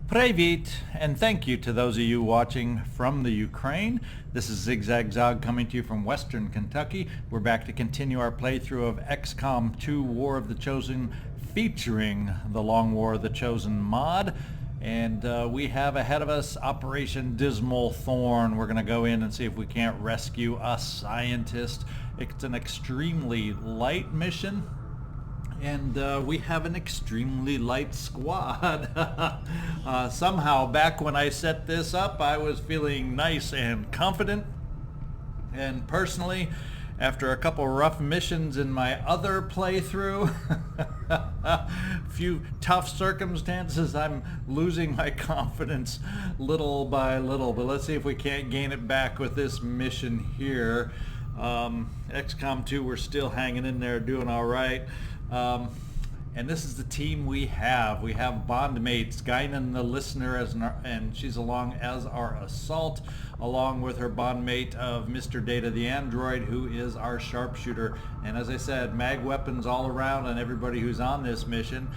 Привit, and thank you to those of you watching from the Ukraine. This is ZigZagZog coming to you from Western Kentucky. We're back to continue our playthrough of XCom 2 War of the Chosen, featuring the Long War of the Chosen mod. And we have ahead of us Operation Dismal Thorne. We're going to go in and see if we can't rescue a scientist. It's an extremely light mission. And we have an extremely light squad. Somehow, back when I set this up, I was feeling nice and confident. And personally, after a couple rough missions in my other playthrough, a few tough circumstances, I'm losing my confidence little by little. But let's see if we can't gain it back with this mission here. XCom 2, we're still hanging in there, doing all right. And this is the team we have. We have bondmates, Guinan the listener, and she's along as our assault, along with her bondmate of Mr. Data the android, who is our sharpshooter. And as I said, mag weapons all around on everybody who's on this mission.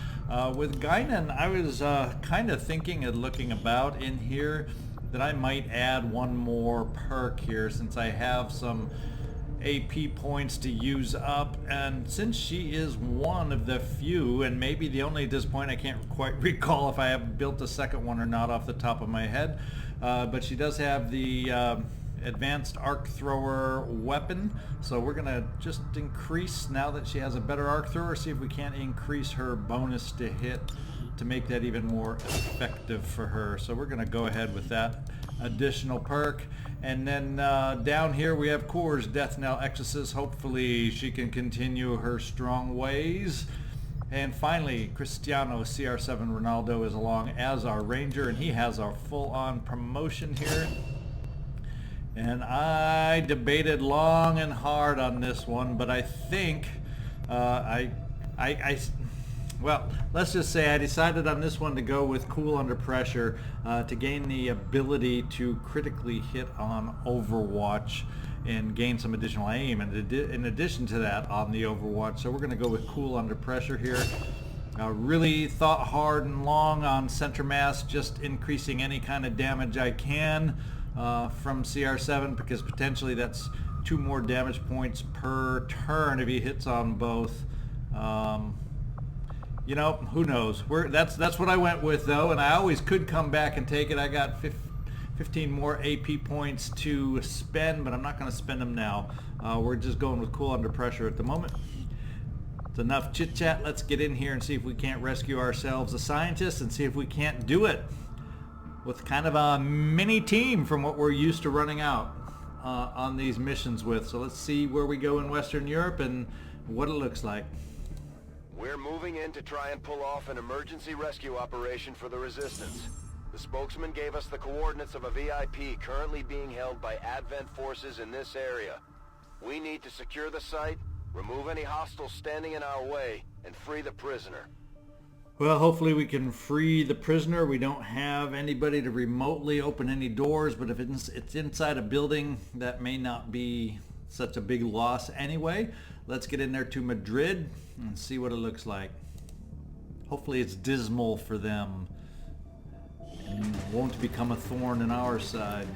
With Guinan, I was kind of thinking and looking about in here that I might add one more perk here, since I have some AP points to use up, and since she is one of the few, and maybe the only at this point, I can't quite recall if I have built a second one or not off the top of my head, but she does have the advanced arc thrower weapon, so we're gonna just increase, now that she has a better arc thrower, see if we can't increase her bonus to hit to make that even more effective for her. So we're gonna go ahead with that additional perk. And then down here we have Courz, Deathknell, Exoxus. Hopefully she can continue her strong ways. And finally, Cristiano, CR7 Ronaldo, is along as our ranger, and he has our full-on promotion here. And I debated long and hard on this one, but I think well, let's just say I decided on this one to go with Cool Under Pressure to gain the ability to critically hit on Overwatch and gain some additional aim, and in addition to that on the Overwatch. So we're going to go with Cool Under Pressure here. Really thought hard and long on center mass, just increasing any kind of damage I can from CR7, because potentially that's 2 more damage points per turn if he hits on both. You know, who knows? That's what I went with, though, and I always could come back and take it. I got 15 more AP points to spend, but I'm not going to spend them now. We're just going with Cool Under Pressure at the moment. It's enough chit-chat. Let's get in here and see if we can't rescue ourselves a scientist, and see if we can't do it with kind of a mini team from what we're used to running out on these missions with. So let's see where we go in Western Europe and what it looks like. We're moving in to try and pull off an emergency rescue operation for the Resistance. The spokesman gave us the coordinates of a VIP currently being held by Advent forces in this area. We need to secure the site, remove any hostiles standing in our way, and free the prisoner. Well, hopefully we can free the prisoner. We don't have anybody to remotely open any doors, but if it's inside a building, that may not be such a big loss anyway. Let's get in there to Madrid and see what it looks like. Hopefully it's dismal for them and won't become a thorn in our side.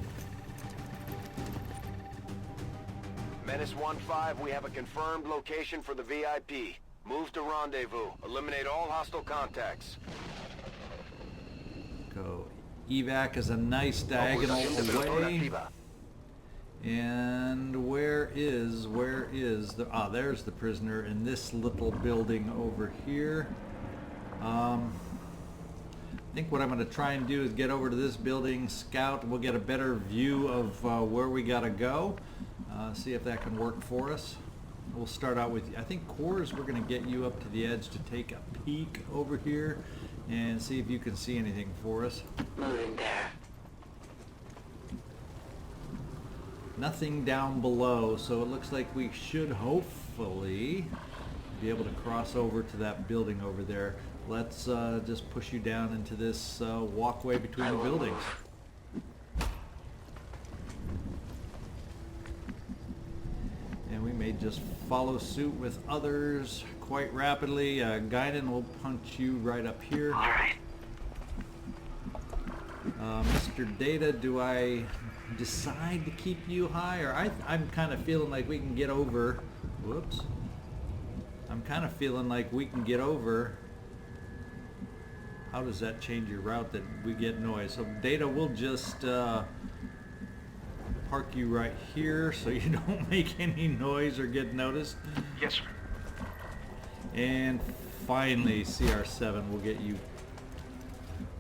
Menace 1-5, we have a confirmed location for the VIP. Move to rendezvous. Eliminate all hostile contacts. Go. Evac is a nice diagonal away. And where is the, there's the prisoner in this little building over here. I think what I'm going to try and do is get over to this building, scout. We'll get a better view of where we got to go. See if that can work for us. We'll start out with, I think, Courz, we're going to get you up to the edge to take a peek over here and see if you can see anything for us. Moving there. Nothing down below, so it looks like we should hopefully be able to cross over to that building over there. Let's just push you down into this walkway between the buildings. And we may just follow suit with others quite rapidly. Guinan will punch you right up here. All right. Mr. Data, do I decide to keep you high, or I'm kind of feeling like we can get over. Whoops. I'm kind of feeling like we can get over. How does that change your route that we get noise? So Data, will just park you right here so you don't make any noise or get noticed. Yes, sir. And finally, CR7 will get you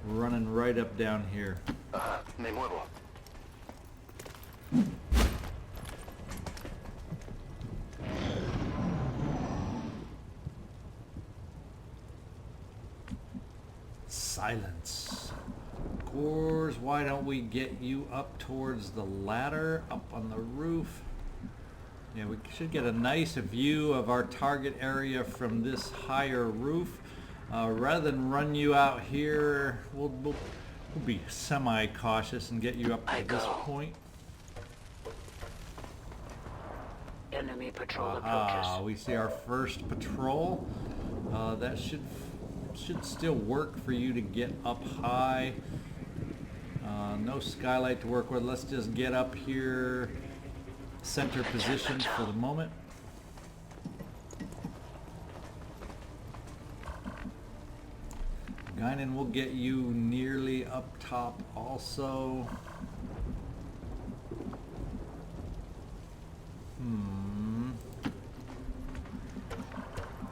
running right up down here. Me muevo. Silence. Courz, why don't we get you up towards the ladder, up on the roof? Yeah, we should get a nice view of our target area from this higher roof. Rather than run you out here, we'll be semi-cautious and get you up to this point. Enemy patrol approaches. We see our first patrol. That should still work for you to get up high. No skylight to work with. Let's just get up here, center position for the moment. Guinan will get you nearly up top also.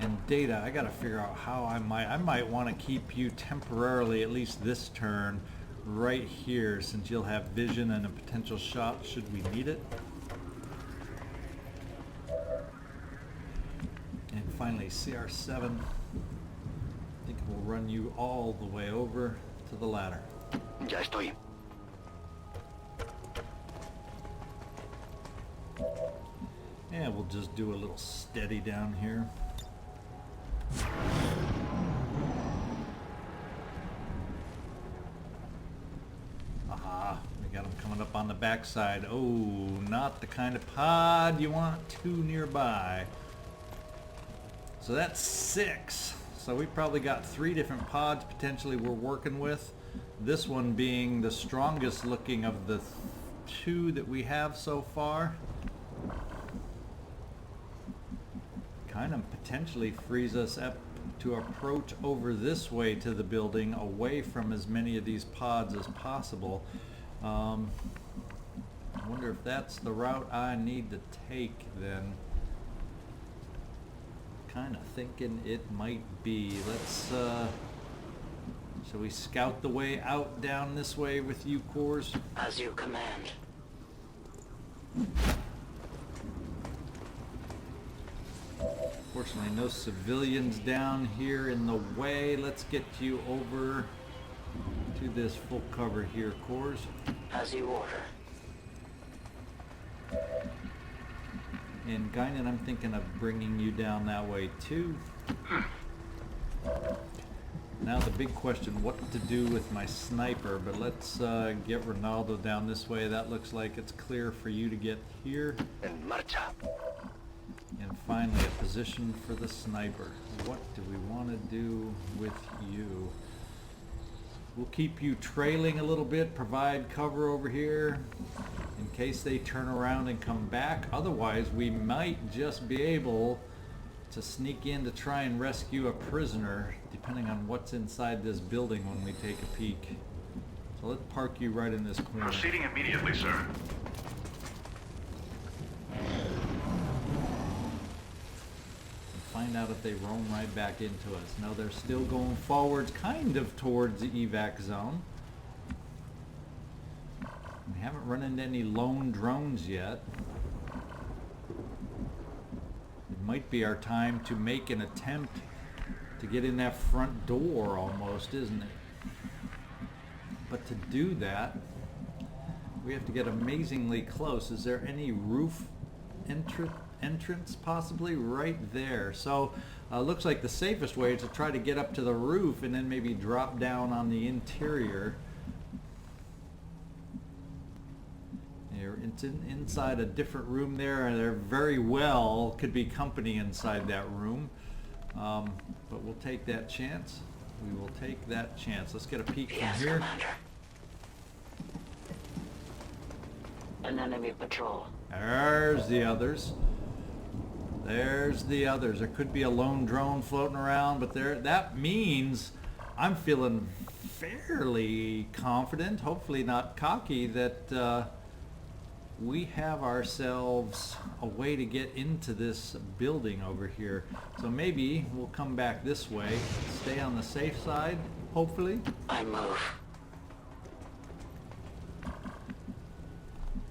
And Data, I gotta figure out how I might want to keep you temporarily, at least this turn, right here, since you'll have vision and a potential shot should we need it. And finally, CR7. I think we'll run you all the way over to the ladder. Ya estoy. And we'll just do a little steady down here. Aha, we got them coming up on the backside. Oh, not the kind of pod you want too nearby. So that's 6. So we probably got 3 different pods potentially we're working with. This one being the strongest looking of the 2 that we have so far. Kind of potentially frees us up to approach over this way to the building, away from as many of these pods as possible. I wonder if that's the route I need to take then. Kind of thinking it might be. Let's shall we scout the way out down this way with you, Courz? As you command. Fortunately, no civilians down here in the way. Let's get you over to this full cover here, Courz. As you order. And Guinan, I'm thinking of bringing you down that way too. Now the big question, what to do with my sniper, but let's get Ronaldo down this way. That looks like it's clear for you to get here. En marcha. And finally, a position for the sniper. What do we want to do with you? We'll keep you trailing a little bit, provide cover over here in case they turn around and come back. Otherwise, we might just be able to sneak in to try and rescue a prisoner, depending on what's inside this building when we take a peek. So let's park you right in this corner. Proceeding immediately, sir. Find out if they roam right back into us. No, they're still going forwards, kind of towards the evac zone. We haven't run into any lone drones yet. It might be our time to make an attempt to get in that front door almost, isn't it? But to do that, we have to get amazingly close. Is there any roof entrance possibly right there? So looks like the safest way is to try to get up to the roof and then maybe drop down on the interior. It's inside a different room there, and there very well could be company inside that room, but we'll take that chance. We will take that chance. Let's get a peek from Yes, here. Commander. An enemy patrol. There's the others. There's the others. There could be a lone drone floating around, but that means I'm feeling fairly confident, hopefully not cocky, that we have ourselves a way to get into this building over here. So maybe we'll come back this way, stay on the safe side, hopefully. I move.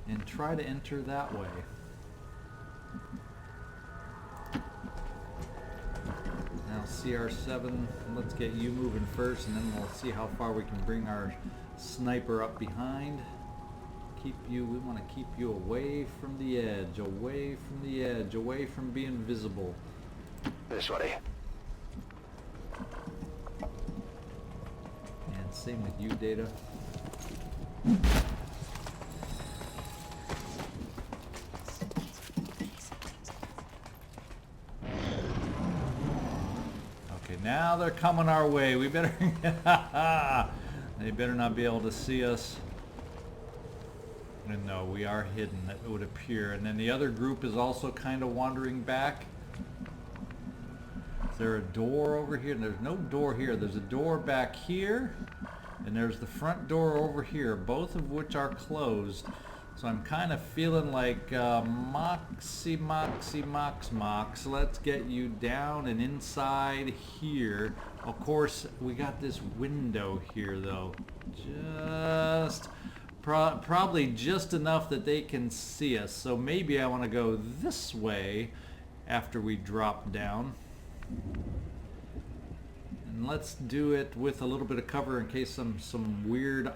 And try to enter that way. Now CR7, let's get you moving first, and then we'll see how far we can bring our sniper up behind. We want to keep you away from the edge, away from the edge, away from being visible. This way. And same with you, Data. Okay, now they're coming our way. We better... They better not be able to see us. And no, we are hidden, it would appear. And then the other group is also kind of wandering back. Is there a door over here? And there's no door here. There's a door back here, and there's the front door over here, both of which are closed. So I'm kind of feeling like Moxie, let's get you down and inside here. Of course, we got this window here, though. Probably just enough that they can see us. So maybe I want to go this way after we drop down. And let's do it with a little bit of cover in case some weird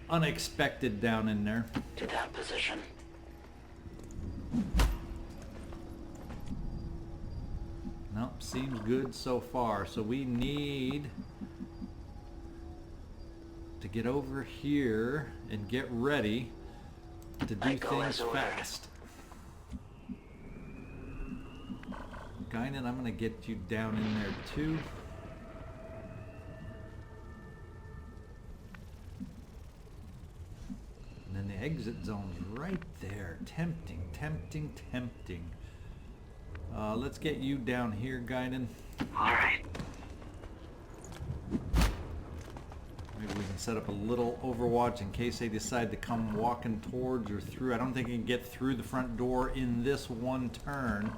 unexpected down in there. To that position. Nope, seems good so far. So we need to get over here and get ready to do things fast. Guinan, I'm going to get you down in there too. And then the exit zone's right there. Tempting, tempting, tempting. Let's get you down here, Guinan. All right. Maybe we can set up a little overwatch in case they decide to come walking towards or through. I don't think you can get through the front door in this one turn.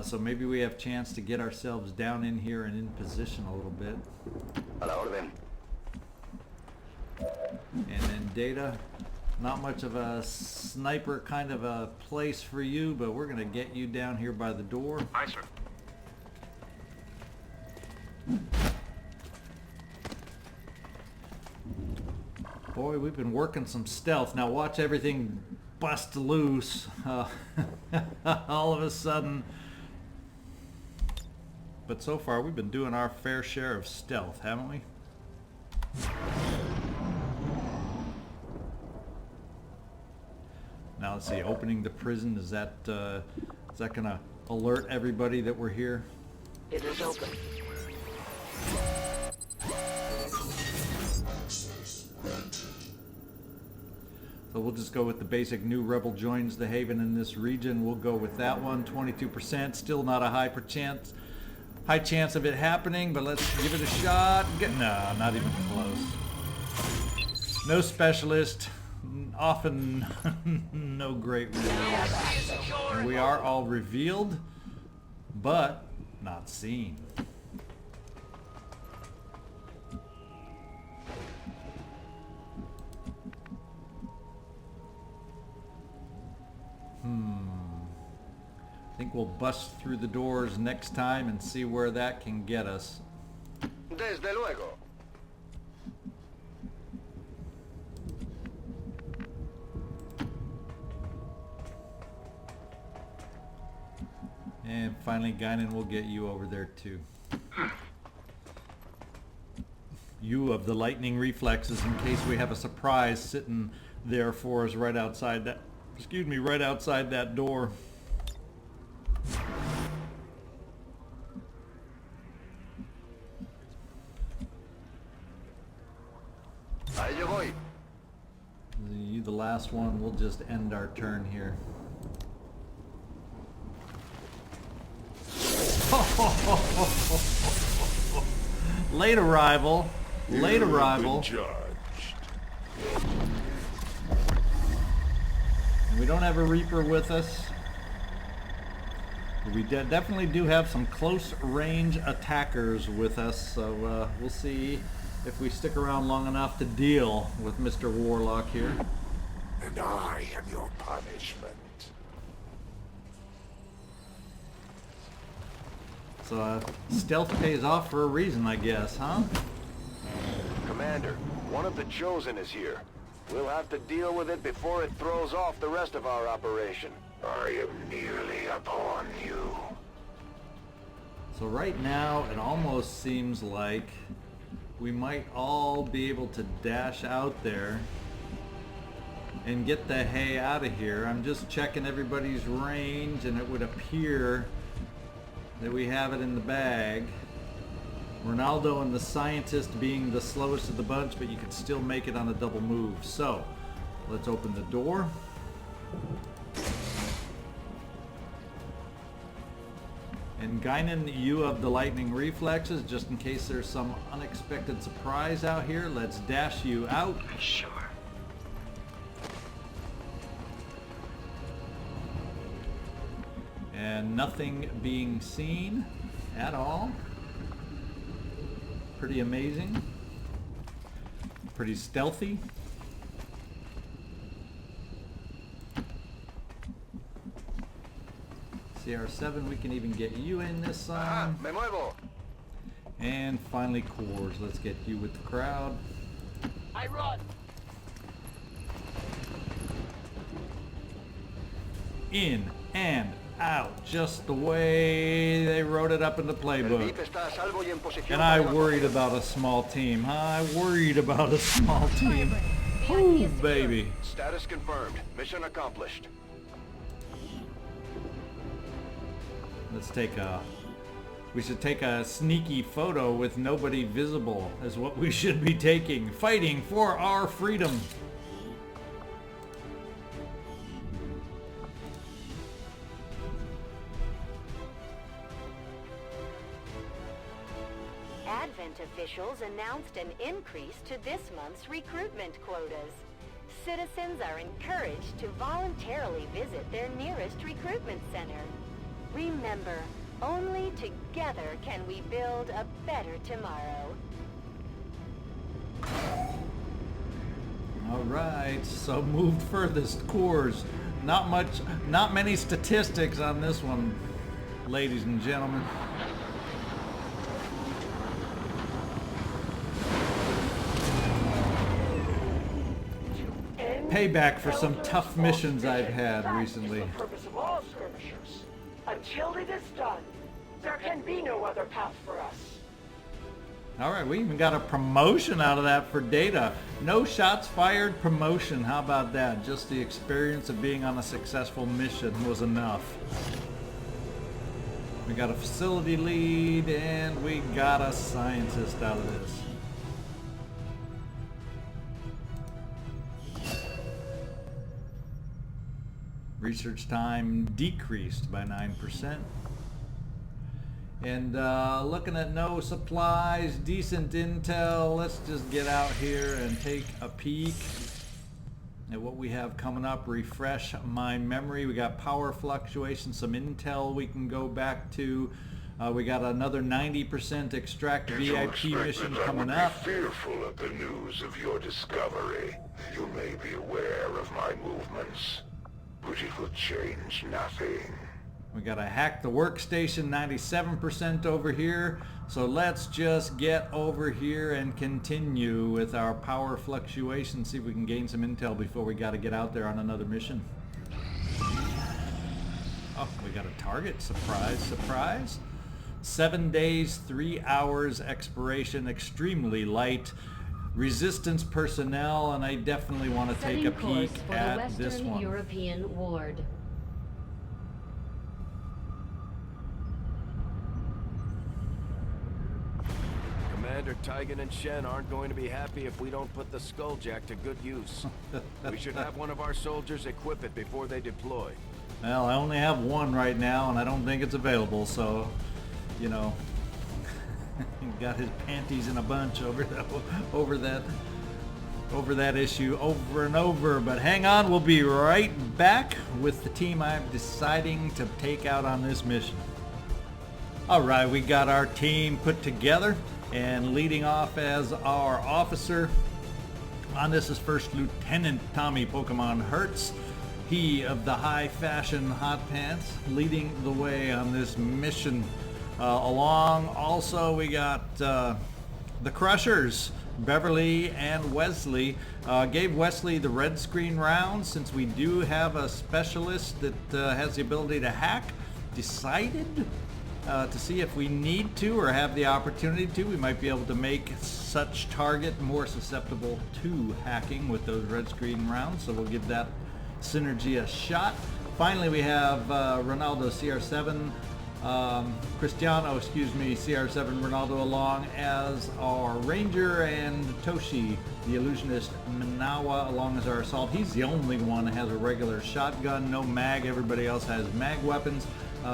So maybe we have a chance to get ourselves down in here and in position a little bit. A la orden. And then Data, not much of a sniper kind of a place for you, but we're going to get you down here by the door. Aye, sir. Boy, we've been working some stealth. Now watch everything bust loose all of a sudden. But so far we've been doing our fair share of stealth, haven't we? Now let's see, opening the prison, is that gonna alert everybody that we're here? It is open. So we'll just go with the basic new rebel joins the Haven in this region. We'll go with that one, 22%. Still not a high chance of it happening, but let's give it a shot. No, not even close. No specialist, often no great reveal. And we are all revealed, but not seen. I think we'll bust through the doors next time and see where that can get us. Desde luego. And finally, Guinan, will get you over there too. You of the lightning reflexes in case we have a surprise sitting there for us right outside that, right outside that door. the last one. We'll just end our turn here. Late arrival. Late arrival. And we don't have a Reaper with us. We definitely do have some close range attackers with us, so we'll see if we stick around long enough to deal with Mr. Warlock here. And I am your punishment. So stealth pays off for a reason, I guess, huh? Commander, one of the Chosen is here. We'll have to deal with it before it throws off the rest of our operation. I am nearly upon you. So right now, it almost seems like we might all be able to dash out there and get the hay out of here. I'm just checking everybody's range, and it would appear that we have it in the bag. Ronaldo and the scientist being the slowest of the bunch, but you can still make it on a double move. So let's open the door. And Guinan, you have the lightning reflexes, just in case there's some unexpected surprise out here. Let's dash you out. Sure. And nothing being seen at all. Pretty amazing. Pretty stealthy. CR7, we can even get you in this song. Me muevo. And finally Courz, let's get you with the crowd. I run. In and out, just the way they wrote it up in the playbook. And I worried about a small team. I worried about a small team. Ooh, baby. Status confirmed. Mission accomplished. Let's take a... We should take a sneaky photo with nobody visible is what we should be taking. Fighting for our freedom. Advent officials announced an increase to this month's recruitment quotas. Citizens are encouraged to voluntarily visit their nearest recruitment center. Remember, only together can we build a better tomorrow. All right, so moved furthest, Courz. Not many statistics on this one, ladies and gentlemen. Payback for some tough missions I've had recently. That is the purpose of all skirmishers. Until it is done, there can be no other path for us. Alright, we even got a promotion out of that for Data. No shots fired promotion. How about that? Just the experience of being on a successful mission was enough. We got a facility lead and we got a scientist out of this. Research time decreased by 9%. And looking at no supplies, decent intel, let's just get out here and take a peek at what we have coming up. Refresh my memory. We got power fluctuation, some intel we can go back to. We got another 90% extract VIP mission coming up. Fearful of the news of your discovery. You may be aware of my movements, but it will change nothing. We got to hack the workstation, 97% over here. So let's just get over here and continue with our power fluctuation. See if we can gain some intel before we got to get out there on another mission. Oh, we got a target. Surprise, surprise. 7 days, 3 hours expiration, extremely light. Resistance personnel, and I definitely want to take a peek at this one. European ward. Commander Tygan and Shen aren't going to be happy if we don't put the Skulljack to good use. We should have one of our soldiers equip it before they deploy. Well, I only have one right now, and I don't think it's available, so, you know, he got his panties in a bunch over that issue over and over. But hang on, we'll be right back with the team I'm deciding to take out on this mission. All right, we got our team put together, and leading off as our officer on this is First Lieutenant Tommy Pokemon Hertz. He of the high fashion hot pants, leading the way on this mission. Along also we got the Crushers, Beverly and Wesley. Gave Wesley the red screen round since we do have a specialist that has the ability to hack. Decided to see if we need to or have the opportunity to, we might be able to make such target more susceptible to hacking with those red screen rounds. So we'll give that synergy a shot. Finally, we have Ronaldo CR7, Cristiano, CR7 Ronaldo along as our Ranger, and Toshi, the Illusionist Manawa, along as our Assault. He's the only one that has a regular shotgun, no mag. Everybody else has mag weapons,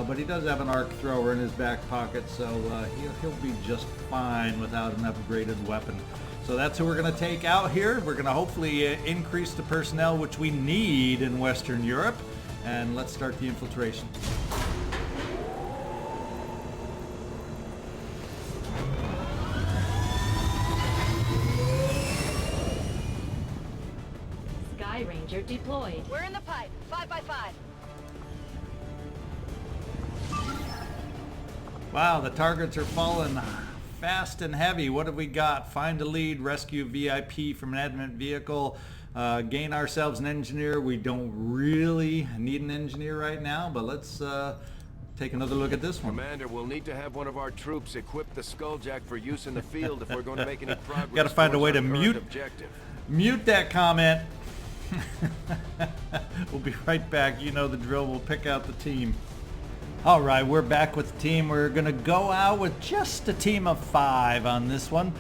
but he does have an arc thrower in his back pocket, so he'll be just fine without an upgraded weapon. So that's who we're going to take out here. We're going to hopefully increase the personnel which we need in Western Europe. And let's start the infiltration. Sky Ranger deployed. We're in the pipe. 5x5. Wow, the targets are falling fast and heavy. What have we got? Find a lead, rescue VIP from an admin vehicle, gain ourselves an engineer. We don't really need an engineer right now, but let's take another look at this one. Commander, we'll need to have one of our troops equip the Skulljack for use in the field if we're going to make any progress. Got to find a way to mute that comment. We'll be right back. You know the drill. We'll pick out the team. All right, we're back with the team. We're going to go out with just a team of 5 on this one.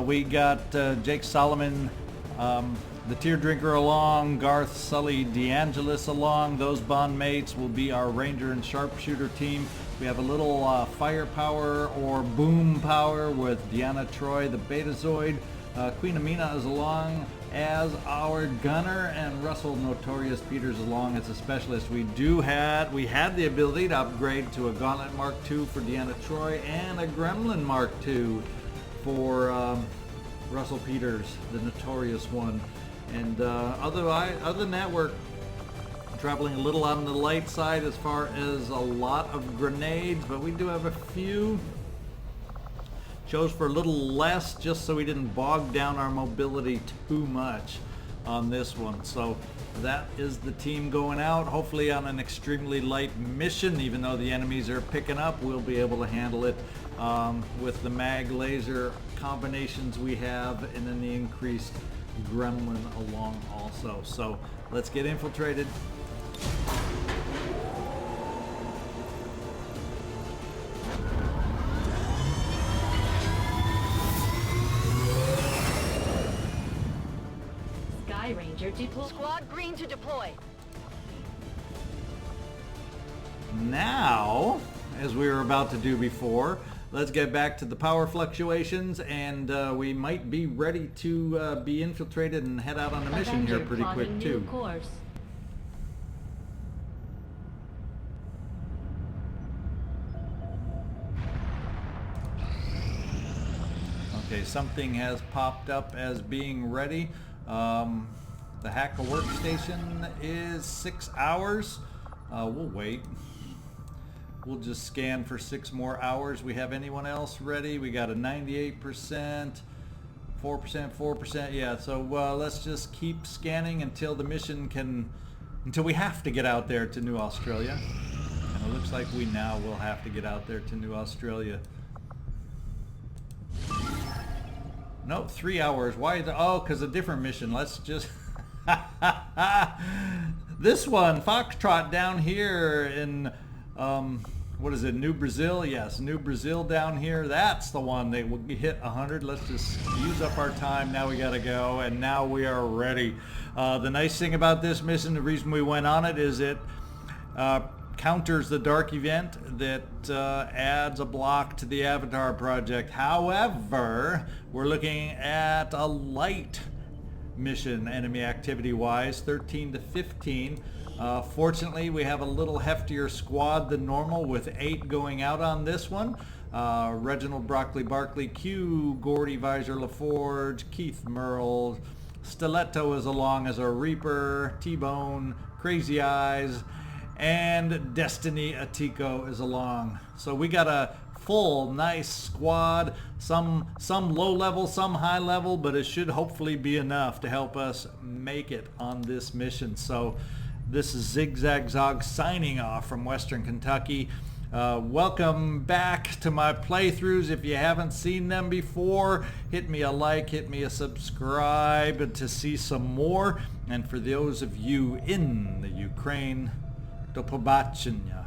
We got Jake Solomon, the Tear Drinker along, Garth, Sully, DeAngelis along. Those bond mates will be our Ranger and Sharpshooter team. We have a little firepower or boom power with Deanna Troy, the Betazoid. Queen Amina is along as our gunner, and Russell Notorious Peters along as a specialist. We had the ability to upgrade to a Gauntlet Mark II for Deanna Troy and a Gremlin Mark II for Russell Peters, the Notorious one. And other than that, we're traveling a little on the light side as far as a lot of grenades, but we do have a few. Chose for a little less just so we didn't bog down our mobility too much on this one. So that is the team going out, hopefully on an extremely light mission. Even though the enemies are picking up, we'll be able to handle it with the mag laser combinations we have, and then the increased gremlin along also. So let's get infiltrated. Ranger deploy. Squad green to deploy. Now, as we were about to do before, let's get back to the power fluctuations, and we might be ready to be infiltrated and head out on a mission here pretty quick too. Courz. Okay, something has popped up as being ready. The hacker workstation is 6 hours. We'll wait. We'll just scan for 6 more hours. We have anyone else ready? We got a 98%, 4%, 4%. Yeah, so let's just keep scanning until the mission until we have to get out there to New Australia. And it looks like we now will have to get out there to New Australia. Nope, 3 hours. Why? Because a different mission. Let's just... This one, Foxtrot down here in what is it, New Brazil? Yes, New Brazil down here. That's the one. They will hit 100. Let's just use up our time. Now we got to go, and now we are ready. The nice thing about this mission, the reason we went on it, is it counters the dark event that adds a block to the Avatar project. However, we're looking at a light mission enemy activity wise, 13 to 15. Fortunately, we have a little heftier squad than normal with 8 going out on this one. Reginald Broccoli Barkley, Q, Gordy Visor LaForge, Keith Merle, Stiletto is along as a Reaper, T-Bone, Crazy Eyes, and Destiny Atiko is along. So we got a full nice squad, some low level, some high level, but it should hopefully be enough to help us make it on this mission. So this is ZigZagZog signing off from Western Kentucky. Welcome back to my playthroughs. If you haven't seen them before, hit me a like, hit me a subscribe to see some more. And for those of you in the Ukraine, do pobачення.